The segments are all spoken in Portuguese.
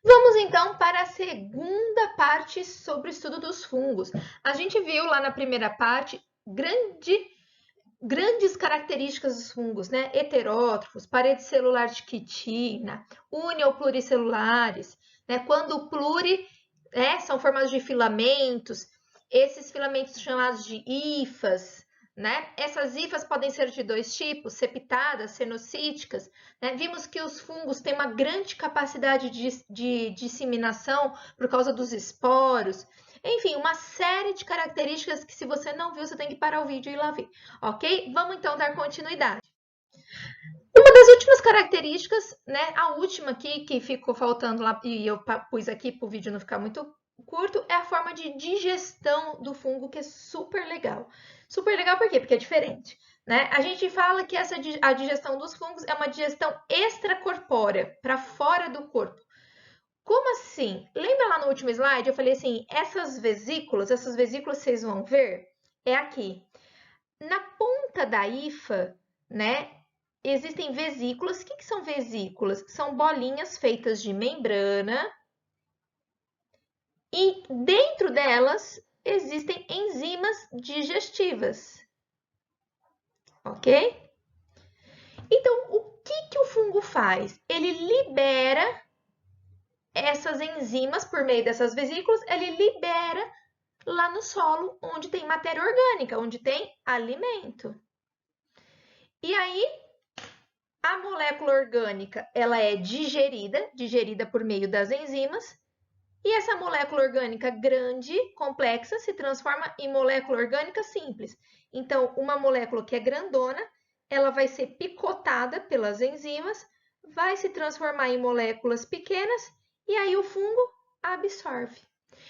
Vamos então para a segunda parte sobre o estudo dos fungos. A gente viu lá na primeira parte grandes características dos fungos, né? Heterótrofos, parede celular de quitina, uni ou pluricelulares, né? Quando o pluri, né, são formados de filamentos, esses filamentos chamados de hifas, né? Essas hifas podem ser de dois tipos, septadas, cenocíticas, né? Vimos que os fungos têm uma grande capacidade de disseminação por causa dos esporos. Enfim, uma série de características que se você não viu, você tem que parar o vídeo e ir lá ver, ok? Vamos então dar continuidade. Uma das últimas características, né, a última aqui que ficou faltando lá e eu pus aqui para o vídeo não ficar muito curto, é a forma de digestão do fungo, que é super legal. Super legal por quê? Porque é diferente. Né? A gente fala que a digestão dos fungos é uma digestão extracorpórea, para fora do corpo. Como assim? Lembra lá no último slide? Eu falei assim, essas vesículas vocês vão ver, é aqui. Na ponta da hifa, né, existem vesículas. O que são vesículas? São bolinhas feitas de membrana e dentro delas existem enzimas digestivas, ok? Então, o que o fungo faz? Ele libera essas enzimas por meio dessas vesículas, ele libera lá no solo, onde tem matéria orgânica, onde tem alimento. E aí, a molécula orgânica, ela é digerida por meio das enzimas, e essa molécula orgânica grande, complexa, se transforma em molécula orgânica simples. Então, uma molécula que é grandona, ela vai ser picotada pelas enzimas, vai se transformar em moléculas pequenas, e aí o fungo absorve.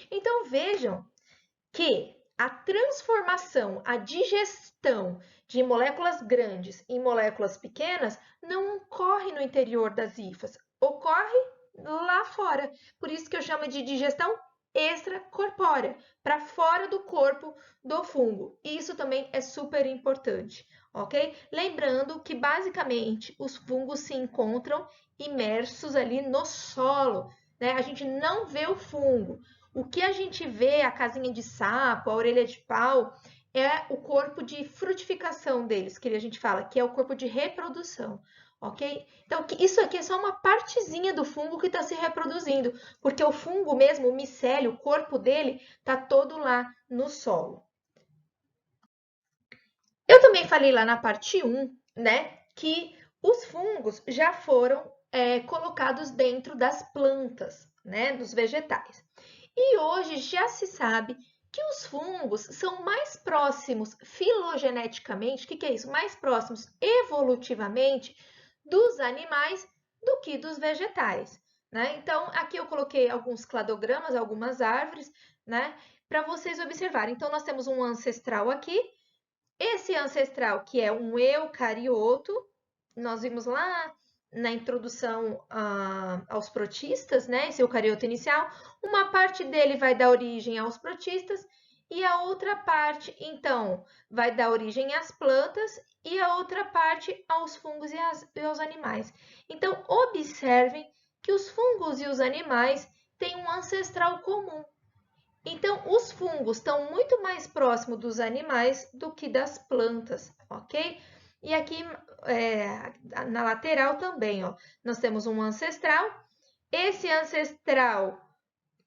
Então, vejam que a transformação, a digestão de moléculas grandes em moléculas pequenas não ocorre no interior das hifas, ocorre lá fora. Por isso que eu chamo de digestão extracorpórea, para fora do corpo do fungo. Isso também é super importante, ok? Lembrando que basicamente os fungos se encontram imersos ali no solo, né? A gente não vê o fungo. O que a gente vê, a casinha de sapo, a orelha de pau, é o corpo de frutificação deles, que a gente fala, que é o corpo de reprodução, ok? Então, isso aqui é só uma partezinha do fungo que está se reproduzindo, porque o fungo mesmo, o micélio, o corpo dele, está todo lá no solo. Eu também falei lá na parte 1, né, que os fungos já foram colocados dentro das plantas, né, dos vegetais. E hoje já se sabe que os fungos são mais próximos filogeneticamente, o que é isso? Mais próximos evolutivamente dos animais do que dos vegetais, né? Então, aqui eu coloquei alguns cladogramas, algumas árvores, né, para vocês observarem. Então, nós temos um ancestral aqui. Esse ancestral, que é um eucarioto, nós vimos lá na introdução aos protistas, né? Esse eucarioto inicial, uma parte dele vai dar origem aos protistas e a outra parte, então, vai dar origem às plantas e a outra parte aos fungos e aos animais. Então, observem que os fungos e os animais têm um ancestral comum. Então, os fungos estão muito mais próximos dos animais do que das plantas, ok? E aqui na lateral também, ó, nós temos um ancestral. Esse ancestral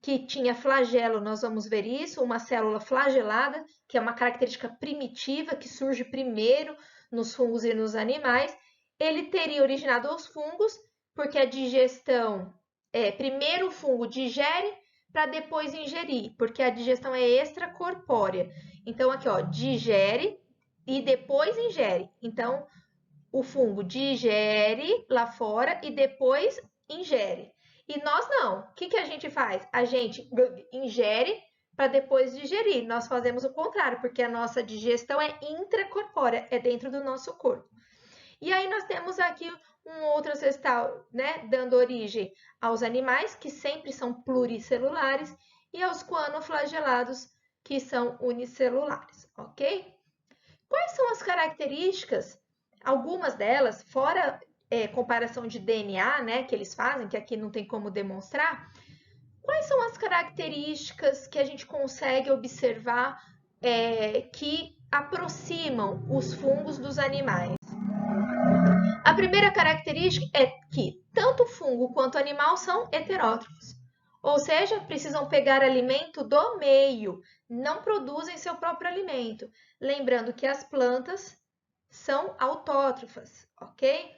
que tinha flagelo, nós vamos ver isso, uma célula flagelada, que é uma característica primitiva que surge primeiro nos fungos e nos animais. Ele teria originado os fungos, porque a digestão, primeiro o fungo digere para depois ingerir, porque a digestão é extracorpórea. Então, aqui, ó, digere e depois ingere. Então, o fungo digere lá fora e depois ingere. E nós não. O que a gente faz? A gente ingere para depois digerir. Nós fazemos o contrário, porque a nossa digestão é intracorpórea, é dentro do nosso corpo. E aí nós temos aqui um outro ancestral, né, dando origem aos animais, que sempre são pluricelulares, e aos coanoflagelados, que são unicelulares, ok? Quais são as características? Algumas delas, fora comparação de DNA, né, que eles fazem, que aqui não tem como demonstrar, quais são as características que a gente consegue observar que aproximam os fungos dos animais? A primeira característica é que tanto fungo quanto animal são heterótrofos, ou seja, precisam pegar alimento do meio, não produzem seu próprio alimento. Lembrando que as plantas são autótrofas, ok?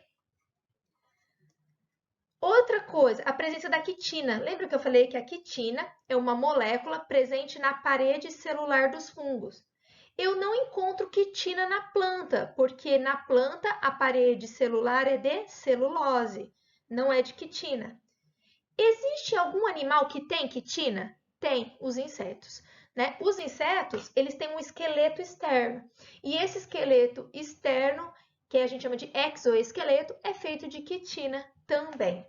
Outra coisa, a presença da quitina. Lembra que eu falei que a quitina é uma molécula presente na parede celular dos fungos? Eu não encontro quitina na planta, porque na planta a parede celular é de celulose, não é de quitina. Existe algum animal que tem quitina? Tem, os insetos. Né? Os insetos, eles têm um esqueleto externo. E esse esqueleto externo, que a gente chama de exoesqueleto, é feito de quitina também.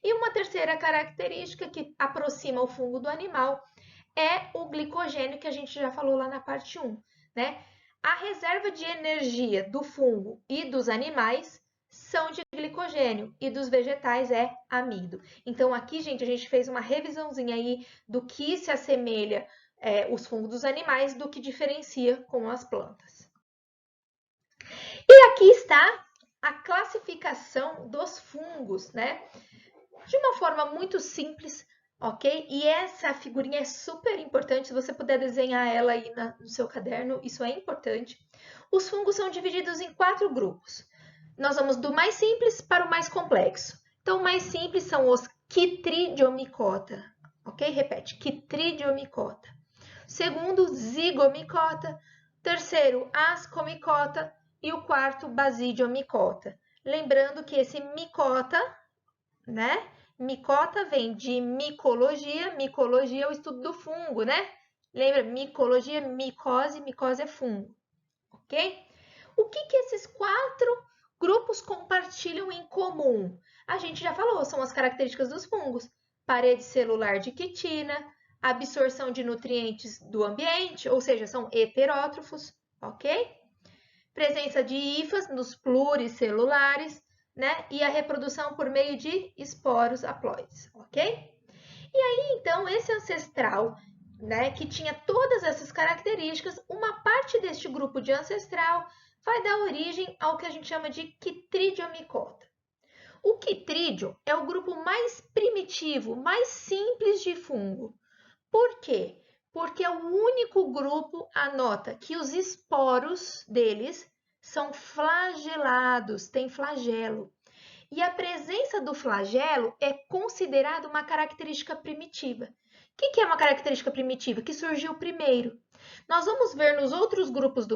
E uma terceira característica que aproxima o fungo do animal é o glicogênio, que a gente já falou lá na parte 1. Né? A reserva de energia do fungo e dos animais são de glicogênio e dos vegetais é amido. Então aqui, gente, a gente fez uma revisãozinha aí do que se assemelha os fungos dos animais do que diferencia com as plantas. E aqui está a classificação dos fungos, né? De uma forma muito simples, ok? E essa figurinha é super importante, se você puder desenhar ela aí no seu caderno, isso é importante. Os fungos são divididos em 4 grupos. Nós vamos do mais simples para o mais complexo. Então, o mais simples são os Chytridiomycota, ok? Repete, Chytridiomycota. Segundo, Zygomycota. Terceiro, Ascomycota. E o quarto, Basidiomycota. Lembrando que esse micota, né? Micota vem de micologia. Micologia é o estudo do fungo, né? Lembra? Micologia, micose, micose é fungo, ok? O que esses 4 grupos compartilham em comum? A gente já falou, são as características dos fungos. Parede celular de quitina, absorção de nutrientes do ambiente, ou seja, são heterótrofos, ok? Presença de hifas nos pluricelulares, né? E a reprodução por meio de esporos haploides, ok? E aí, então, esse ancestral, né, que tinha todas essas características, uma parte deste grupo de ancestral vai dar origem ao que a gente chama de Chytridiomycota. O Chytridium é o grupo mais primitivo, mais simples de fungo. Por quê? Porque é o único grupo, anota, que os esporos deles são flagelados, tem flagelo. E a presença do flagelo é considerada uma característica primitiva. O que é uma característica primitiva? Que surgiu primeiro. Nós vamos ver nos outros grupos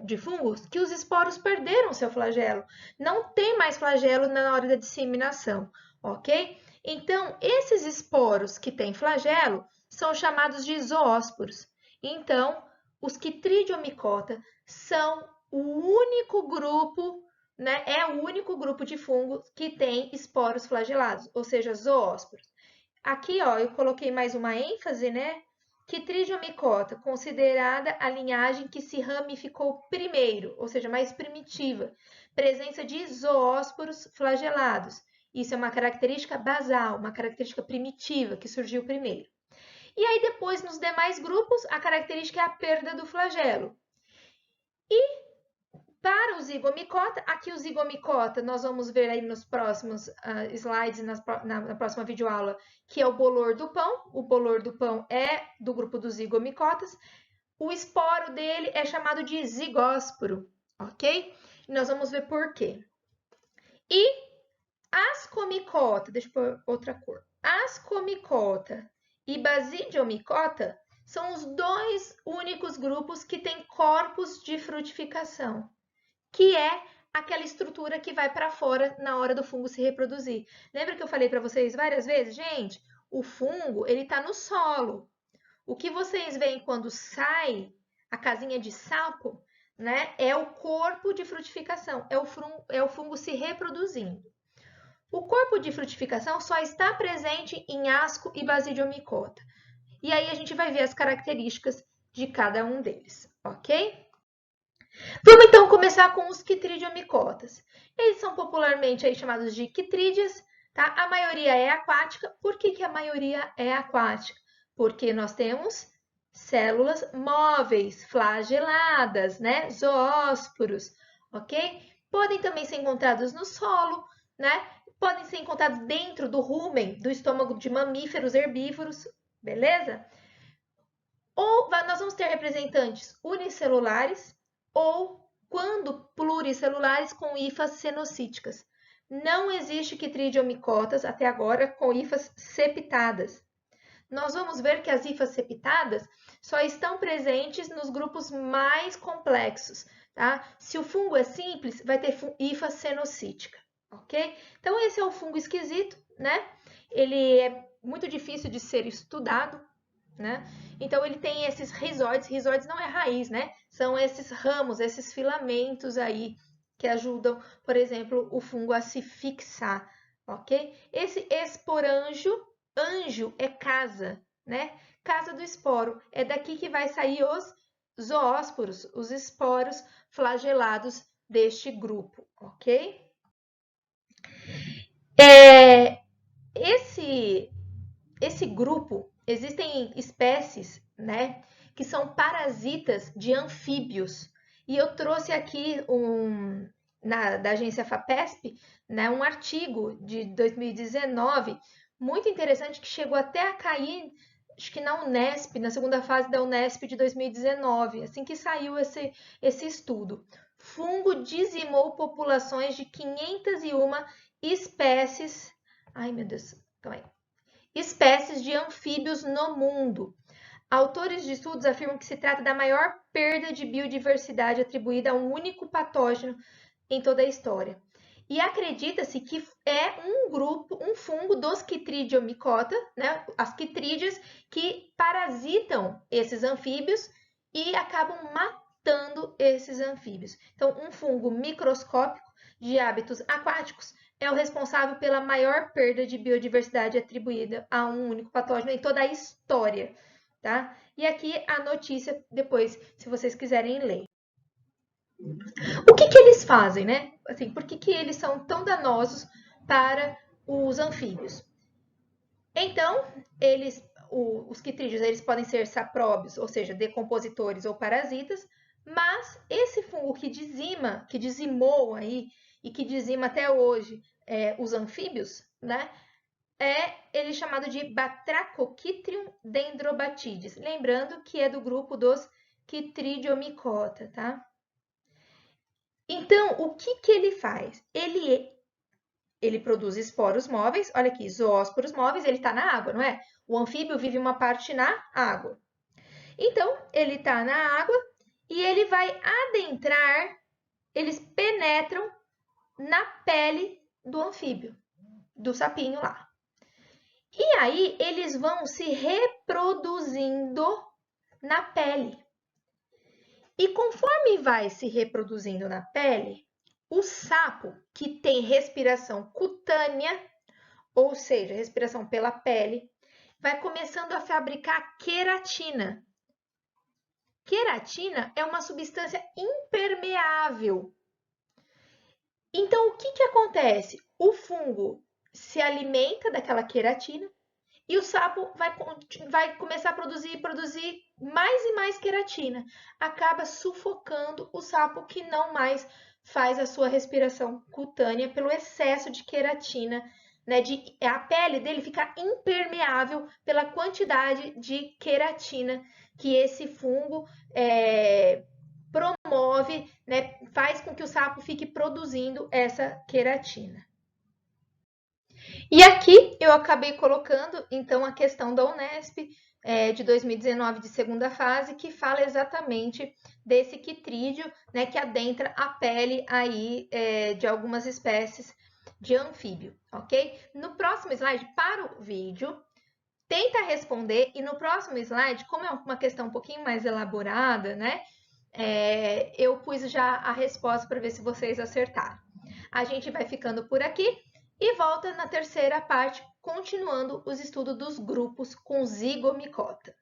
de fungos que os esporos perderam seu flagelo. Não tem mais flagelo na hora da disseminação, ok? Então, esses esporos que têm flagelo são chamados de zoósporos. Então, os Chytridiomycota são o único grupo, né? É o único grupo de fungos que tem esporos flagelados, ou seja, zoósporos. Aqui, ó, eu coloquei mais uma ênfase, né? Chytridiomycota, considerada a linhagem que se ramificou primeiro, ou seja, mais primitiva. Presença de zoósporos flagelados. Isso é uma característica basal, uma característica primitiva que surgiu primeiro. E aí depois, nos demais grupos, a característica é a perda do flagelo. E para o zigomicota, aqui o zigomicota, nós vamos ver aí nos próximos slides, na próxima videoaula, que é o bolor do pão. O bolor do pão é do grupo dos zigomicotas. O esporo dele é chamado de zigósporo, ok? E nós vamos ver por quê. E ascomicota, deixa eu pôr outra cor. Ascomicota e basidiomicota são os 2 únicos grupos que têm corpos de frutificação, que é aquela estrutura que vai para fora na hora do fungo se reproduzir. Lembra que eu falei para vocês várias vezes? Gente, o fungo, ele está no solo. O que vocês veem quando sai a casinha de sapo, né, é o corpo de frutificação, é o fungo se reproduzindo. O corpo de frutificação só está presente em asco e basidiomycota. E aí a gente vai ver as características de cada um deles, ok? Vamos então começar com os quitridiomicotas. Eles são popularmente aí chamados de quitrídeas, tá? A maioria é aquática. Por que a maioria é aquática? Porque nós temos células móveis, flageladas, né? Zoósporos, ok? Podem também ser encontrados no solo, né? Podem ser encontrados dentro do rumen, do estômago de mamíferos herbívoros, beleza? Ou nós vamos ter representantes unicelulares ou, quando pluricelulares, com hifas cenocíticas. Não existe quitridiomicotas até agora com hifas septadas. Nós vamos ver que as hifas septadas só estão presentes nos grupos mais complexos, tá? Se o fungo é simples, vai ter hifa cenocítica, ok? Então, esse é o fungo esquisito, né? Ele é muito difícil de ser estudado, né? Então, ele tem esses rizóides. Rizóides não é raiz, né? São esses ramos, esses filamentos aí que ajudam, por exemplo, o fungo a se fixar, ok? Esse esporanjo, anjo é casa, né? Casa do esporo. É daqui que vai sair os zoósporos, os esporos flagelados deste grupo, ok? Esse grupo, existem espécies, né, que são parasitas de anfíbios. E eu trouxe aqui da agência FAPESP, né, um artigo de 2019, muito interessante, que chegou até a cair, acho que na Unesp, na segunda fase da Unesp de 2019, assim que saiu esse estudo. Fungo dizimou populações de 501 espécies. Ai, meu Deus, calma aí. Espécies de anfíbios no mundo. Autores de estudos afirmam que se trata da maior perda de biodiversidade atribuída a um único patógeno em toda a história. E acredita-se que é um fungo dos Chytridiomycota, né? As quitrídeas que parasitam esses anfíbios e acabam matando esses anfíbios. Então, um fungo microscópico de hábitos aquáticos é o responsável pela maior perda de biodiversidade atribuída a um único patógeno em toda a história, tá? E aqui a notícia depois, se vocês quiserem ler. O que eles fazem, né? Assim, por que eles são tão danosos para os anfíbios? Então, os quitrídeos, eles podem ser sapróbios, ou seja, decompositores ou parasitas, mas esse fungo que dizimou aí e que dizima até hoje os anfíbios, né? Ele é chamado de Batrachochytrium dendrobatides, lembrando que é do grupo dos Chytridiomycota, tá? Então, o que ele faz? Ele produz esporos móveis, olha aqui, zoósporos móveis, ele está na água, não é? O anfíbio vive uma parte na água. Então, ele está na água e ele vai adentrar, eles penetram na pele do anfíbio, do sapinho lá. E aí, eles vão se reproduzindo na pele. E conforme vai se reproduzindo na pele, o sapo, que tem respiração cutânea, ou seja, respiração pela pele, vai começando a fabricar queratina. Queratina é uma substância impermeável. Então, o que acontece? O fungo se alimenta daquela queratina e o sapo vai começar a produzir mais e mais queratina. Acaba sufocando o sapo que não mais faz a sua respiração cutânea pelo excesso de queratina, né? A pele dele fica impermeável pela quantidade de queratina que esse fungo promove, né? Faz com que o sapo fique produzindo essa queratina. E aqui eu acabei colocando, então, a questão da Unesp de 2019, de segunda fase, que fala exatamente desse quitrídeo, né, que adentra a pele aí de algumas espécies de anfíbio, ok? No próximo slide, para o vídeo, tenta responder, e no próximo slide, como é uma questão um pouquinho mais elaborada, né, eu pus já a resposta para ver se vocês acertaram. A gente vai ficando por aqui e volta na terceira parte, continuando os estudos dos grupos com zigomicota.